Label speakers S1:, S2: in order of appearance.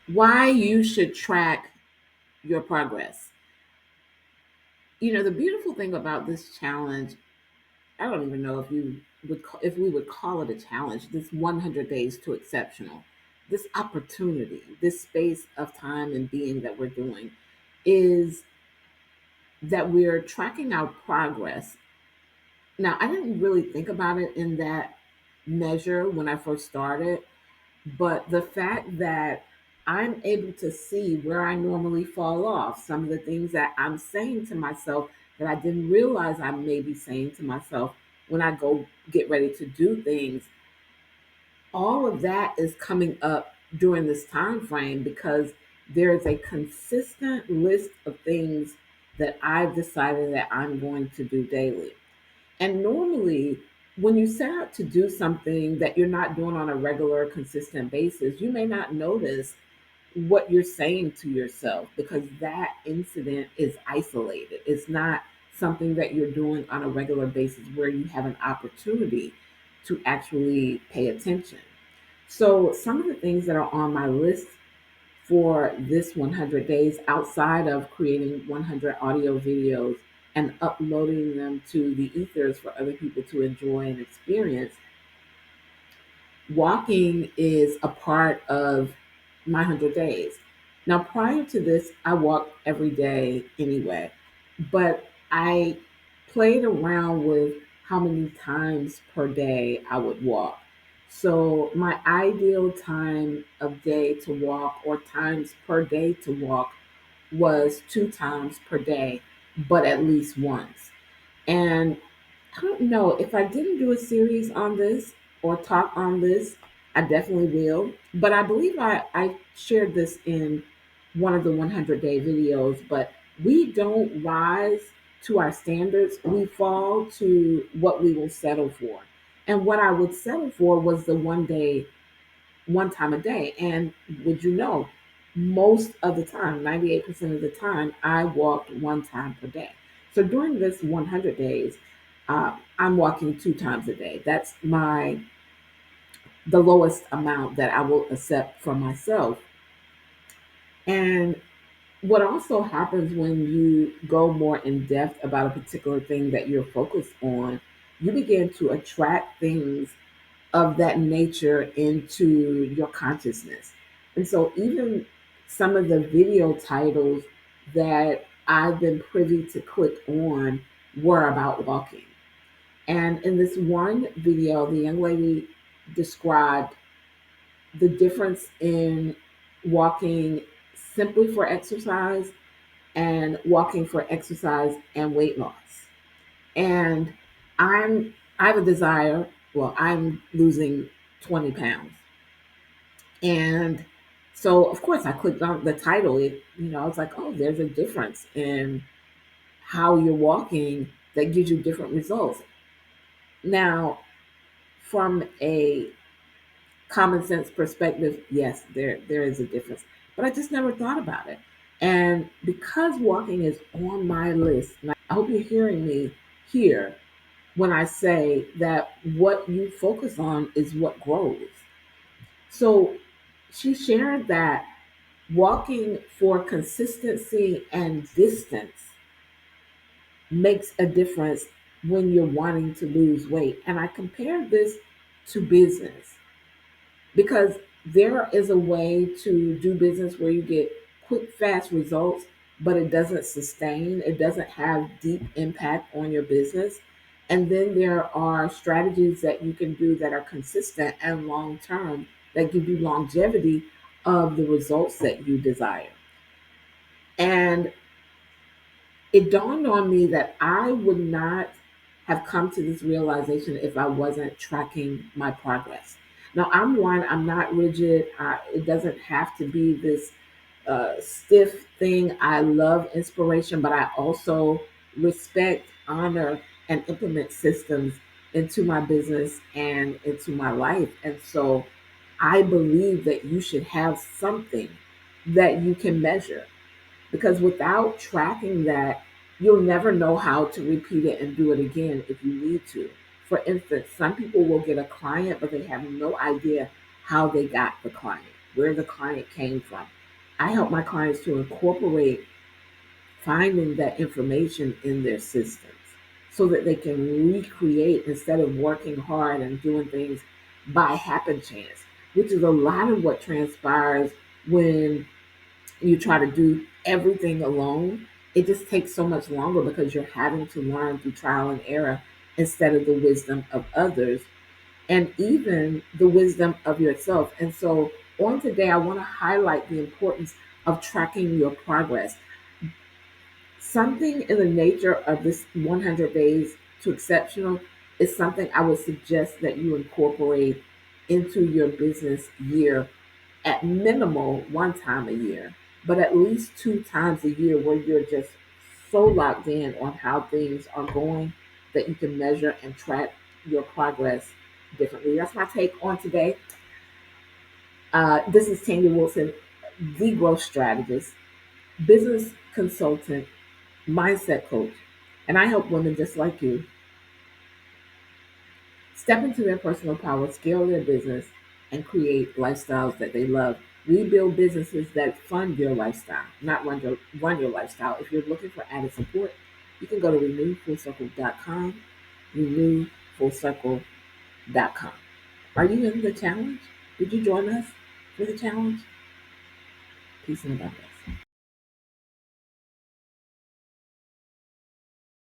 S1: Why you should track your progress. The beautiful thing about this challenge, I don't even know if we would call it a challenge, this 100 days to exceptional, this opportunity, this space of time and being that we're doing is that we're tracking our progress. Now, I didn't really think about it in that measure when I first started, but the fact that I'm able to see where I normally fall off, some of the things that I'm saying to myself that I didn't realize I may be saying to myself when I go get ready to do things, all of that is coming up during this time frame because there's a consistent list of things that I've decided that I'm going to do daily. And normally, when you set out to do something that you're not doing on a regular, consistent basis, you may not notice what you're saying to yourself because that incident is isolated. It's not something that you're doing on a regular basis where you have an opportunity to actually pay attention. So, some of the things that are on my list for this 100 days outside of creating 100 audio videos and uploading them to the ethers for other people to enjoy and experience, walking is a part of my 100 days. Now, prior to this, I walked every day anyway, but I played around with how many times per day I would walk. So, my ideal time of day to walk or times per day to walk was 2 times per day, but at least once. And I don't know if I didn't do a series on this or talk on this, I definitely will. But I believe I shared this in one of the 100-day videos. But we don't rise to our standards, we fall to what we will settle for. And what I would settle for was the 1 day, 1 time a day. And would you know, most of the time, 98% of the time, I walked 1 time per day. So during this 100 days, I'm walking 2 times a day. That's the lowest amount that I will accept for myself. And what also happens when you go more in depth about a particular thing that you're focused on, you begin to attract things of that nature into your consciousness. And so, even some of the video titles that I've been privy to click on were about walking. And in this one video, the young lady described the difference in walking simply for exercise and walking for exercise and weight loss. And I have a desire, well, I'm losing 20 pounds. And so of course I clicked on the title. I was like, oh, there's a difference in how you're walking that gives you different results. Now, from a common sense perspective, yes, there is a difference. But I just never thought about it. And because walking is on my list, and I hope you're hearing me here when I say that what you focus on is what grows. So she shared that walking for consistency and distance makes a difference when you're wanting to lose weight. And I compared this to business because there is a way to do business where you get quick, fast results, but it doesn't sustain, it doesn't have deep impact on your business. And then there are strategies that you can do that are consistent and long term that give you longevity of the results that you desire. And it dawned on me that I would not have come to this realization if I wasn't tracking my progress. Now, I'm not rigid. It doesn't have to be this stiff thing. I love inspiration, but I also respect, honor, and implement systems into my business and into my life. And so I believe that you should have something that you can measure because without tracking that, you'll never know how to repeat it and do it again if you need to. For instance, some people will get a client, but they have no idea how they got the client. where the client came from. I help my clients to incorporate finding that information in their systems so that they can recreate instead of working hard and doing things by happen chance, which is a lot of what transpires when you try to do everything alone. It just takes so much longer because you're having to learn through trial and error instead of the wisdom of others and even the wisdom of yourself. And so, on today, I want to highlight the importance of tracking your progress. Something in the nature of this 100 days to exceptional is something I would suggest that you incorporate into your business year at minimal one time a year, but at least two times a year where you're just so locked in on how things are going that you can measure and track your progress differently. That's my take on today. This is Tanya Wilson, the growth strategist, business consultant, mindset coach, and I help women just like you step into their personal power, scale their business, and create lifestyles that they love. We build businesses that fund your lifestyle, not run your lifestyle. If you're looking for added support, you can go to renewfullcircle.com, renewfullcircle.com. Are you in the challenge? Did you join us for the challenge? Peace and abundance.